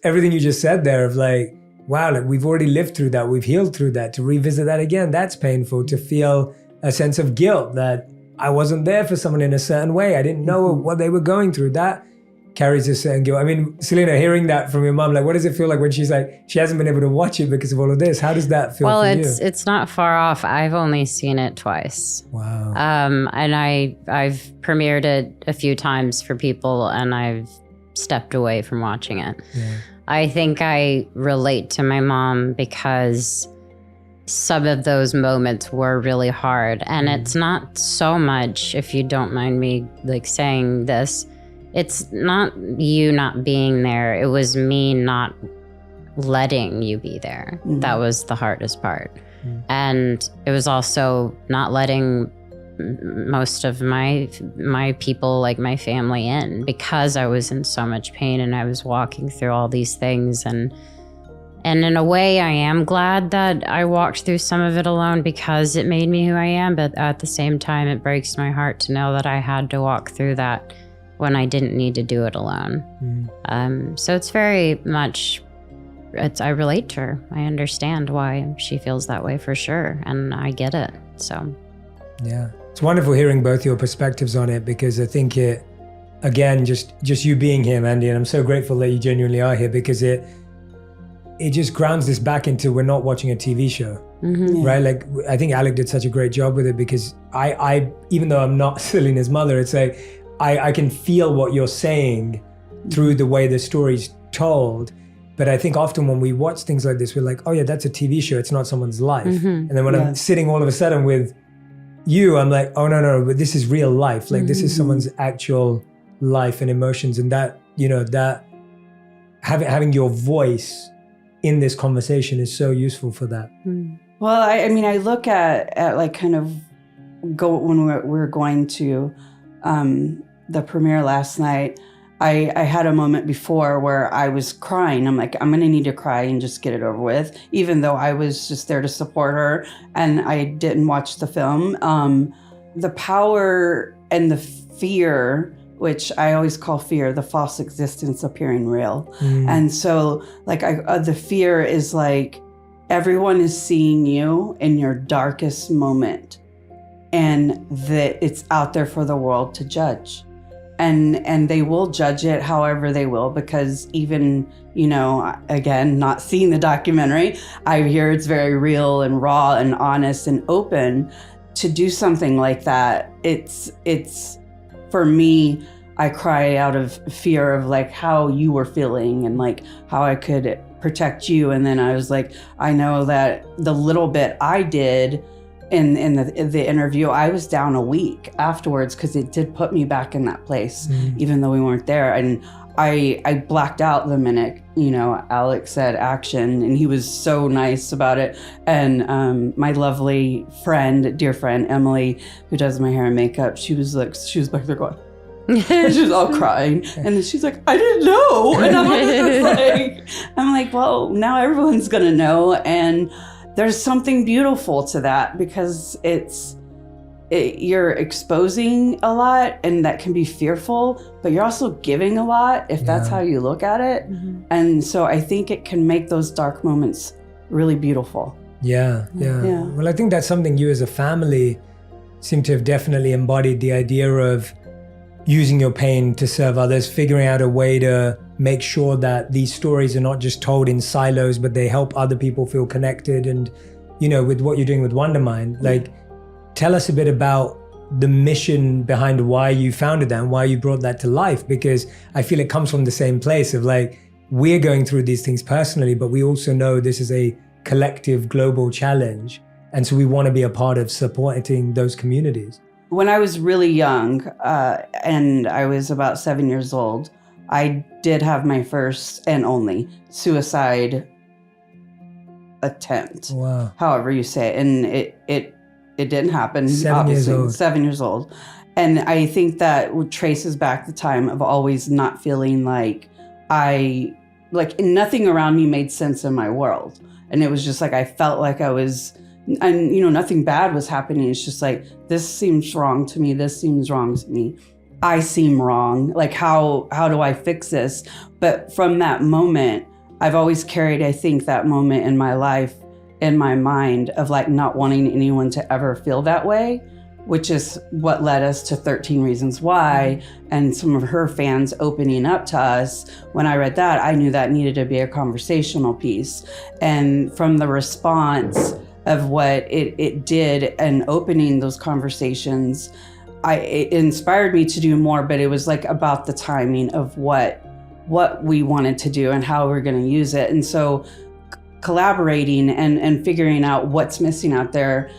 everything you just said there of like, wow, like we've already lived through that. We've healed through that. To revisit that again, that's painful. To feel a sense of guilt that I wasn't there for someone in a certain way. I didn't know what they were going through. That carries a certain guilt. I mean, Selena, hearing that from your mom, like, what does it feel like when she's like, she hasn't been able to watch it because of all of this? How does that feel for you? Well, it's not far off. I've only seen it twice. Wow. And I've premiered it a few times for people, and I've stepped away from watching it. Yeah. I think I relate to my mom because some of those moments were really hard. And it's not so much, if you don't mind me like saying this, it's not you not being there. It was me not letting you be there. Mm-hmm. That was the hardest part. Mm-hmm. And it was also not letting most of my people, like my family, in, because I was in so much pain and I was walking through all these things. And in a way, I am glad that I walked through some of it alone because it made me who I am. But at the same time, it breaks my heart to know that I had to walk through that when I didn't need to do it alone. Mm. So it's very much, I relate to her. I understand why she feels that way for sure. And I get it, so. Yeah, it's wonderful hearing both your perspectives on it, because I think it, again, just you being here, Mandy, and I'm so grateful that you genuinely are here, because it just grounds this back into, we're not watching a TV show, right? Like, I think Alec did such a great job with it, because I even though I'm not Selena's mother, it's like, I can feel what you're saying through the way the story's told. But I think often when we watch things like this, we're like, oh yeah, that's a TV show, it's not someone's life. And then when I'm sitting all of a sudden with you, I'm like, oh no, but this is real life. Like this is someone's actual life and emotions. And that, that having your voice in this conversation is so useful for that. Well, I mean, I look at like kind of when we're going to the premiere last night, I had a moment before where I was crying. I'm like, I'm going to need to cry and just get it over with, even though I was just there to support her and I didn't watch the film. The power and the fear, which I always call fear, the false existence appearing real. And so like the fear is like, everyone is seeing you in your darkest moment and that it's out there for the world to judge. And they will judge it however they will, because even, again, not seeing the documentary, I hear it's very real and raw and honest and open. To do something like that, it's for me, I cry out of fear of like how you were feeling and like how I could protect you. And then I was like, I know that the little bit I did in the interview, I was down a week afterwards because it did put me back in that place, even though we weren't there. And I blacked out the minute, Alex said action, and he was so nice about it. And my lovely dear friend, Emily, who does my hair and makeup, she was back there going, and she was all crying. And then she's like, I didn't know. And I'm like, well, now everyone's going to know. And there's something beautiful to that, because you're exposing a lot, and that can be fearful, but you're also giving a lot if that's how you look at it. And so I think it can make those dark moments really beautiful. Yeah. Well, I think that's something you as a family seem to have definitely embodied, the idea of using your pain to serve others, figuring out a way to make sure that these stories are not just told in silos, but they help other people feel connected. And, with what you're doing with Wondermind, like, tell us a bit about the mission behind why you founded that and why you brought that to life, because I feel it comes from the same place of like, we're going through these things personally, but we also know this is a collective global challenge. And so we want to be a part of supporting those communities. When I was really young, and I was about 7 years old, I did have my first and only suicide attempt. Wow. However you say it. And it didn't happen. 7 years old. 7 years old. And I think that traces back the time of always not feeling like nothing around me made sense in my world. And it was just like, I felt like I was, and nothing bad was happening. It's just like, this seems wrong to me. This seems wrong to me. I seem wrong. Like, how do I fix this? But from that moment, I've always carried, I think, that moment in my life in my mind of like not wanting anyone to ever feel that way, which is what led us to 13 Reasons Why and some of her fans opening up to us. When I read that, I knew that needed to be a conversational piece. And from the response of what it did and opening those conversations, it inspired me to do more, but it was like about the timing of what we wanted to do and how we're going to use it. And so collaborating and figuring out what's missing out there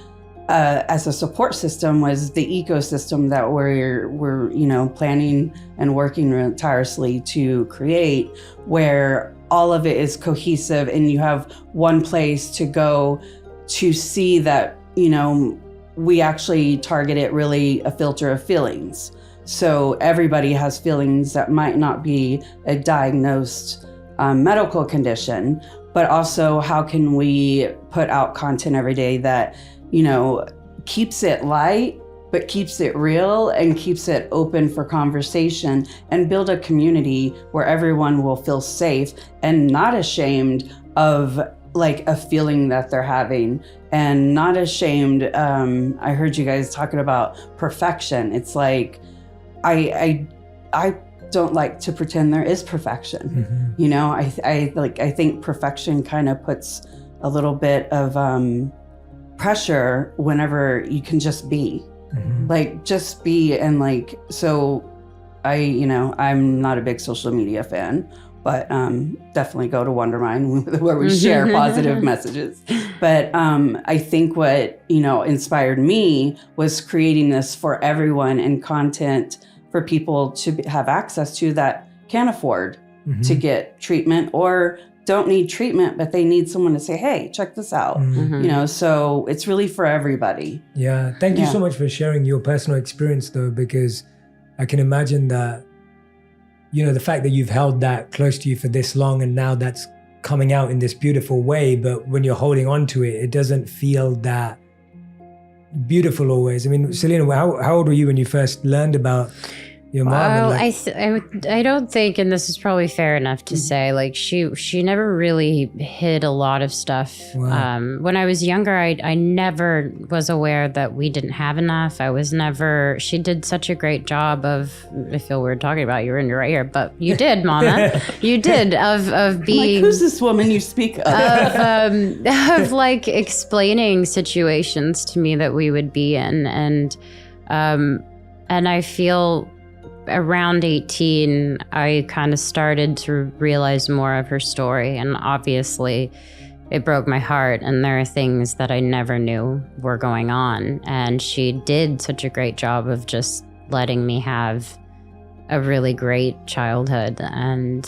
as a support system was the ecosystem that we're planning and working tirelessly to create, where all of it is cohesive and you have one place to go to see that, we actually targeted really a filter of feelings. So everybody has feelings that might not be a diagnosed medical condition, but also how can we put out content every day that, keeps it light, but keeps it real and keeps it open for conversation, and build a community where everyone will feel safe and not ashamed of like a feeling that they're having, and not ashamed. I heard you guys talking about perfection. It's like, I don't like to pretend there is perfection. I think perfection kind of puts a little bit of pressure whenever you can just be. Like just be. And like, so I'm not a big social media fan, but definitely go to Wondermind where we share positive messages. But I think what, inspired me was creating this for everyone and content for people to have access to that can't afford to get treatment or don't need treatment, but they need someone to say, hey, check this out. So it's really for everybody. Yeah. Thank you so much for sharing your personal experience though, because I can imagine that, the fact that you've held that close to you for this long and now that's coming out in this beautiful way, but when you're holding on to it, it doesn't feel that beautiful always. I mean, Selena, how old were you when you first learned about your mom? Well, I don't think, and this is probably fair enough to say, like she never really hid a lot of stuff. Wow. When I was younger, I never was aware that we didn't have enough. She did such a great job of, I feel weird talking about you, and you're right here, but you did, Mama. You did, of being. Like, who's this woman you speak of? Of like explaining situations to me that we would be in. And I feel around 18, I kind of started to realize more of her story. And obviously it broke my heart. And there are things that I never knew were going on. And she did such a great job of just letting me have a really great childhood. And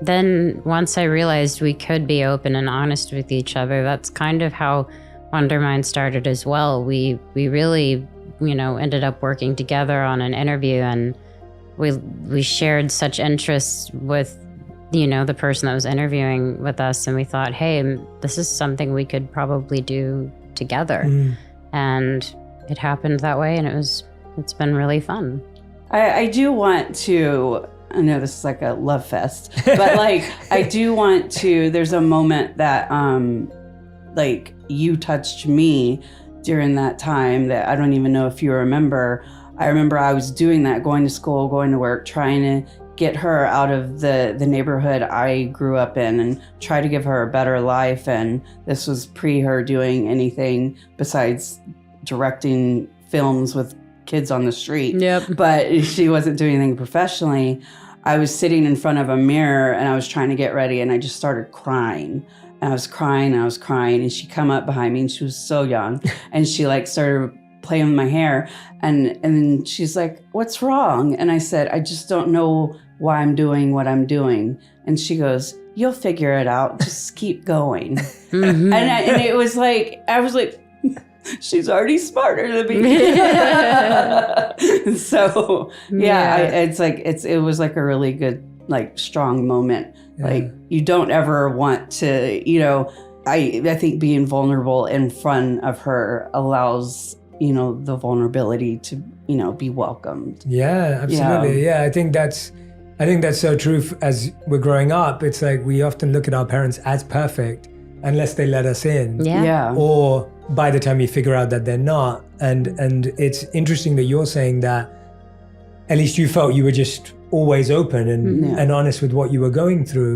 then once I realized we could be open and honest with each other, that's kind of how Wondermind started as well. We really ended up working together on an interview, and we shared such interests with, the person that was interviewing with us. And we thought, hey, this is something we could probably do together. And it happened that way. And it's been really fun. I do want to, I know this is like a love fest, but like, I do want to, there's a moment that, like you touched me during that time that I don't even know if you remember. I remember I was doing that, going to school, going to work, trying to get her out of the neighborhood I grew up in and try to give her a better life. And this was pre her doing anything besides directing films with kids on the street. Yep. But she wasn't doing anything professionally. I was sitting in front of a mirror and I was trying to get ready, and I just started crying. And I was crying, and she come up behind me, and she was so young, and she like started playing with my hair, and she's like, "What's wrong?" And I said, "I just don't know why I'm doing what I'm doing." And she goes, "You'll figure it out. Just keep going." And it was like, I was like, she's already smarter than me. So it was like a really good, like, strong moment. Yeah. Like, you don't ever want to, I think being vulnerable in front of her allows, the vulnerability to, be welcomed. Yeah, absolutely. Yeah. I think I think that's so true. As we're growing up, it's like we often look at our parents as perfect unless they let us in. Yeah. Or by the time you figure out that they're not. And it's interesting that you're saying that at least you felt you were just always open and honest with what you were going through.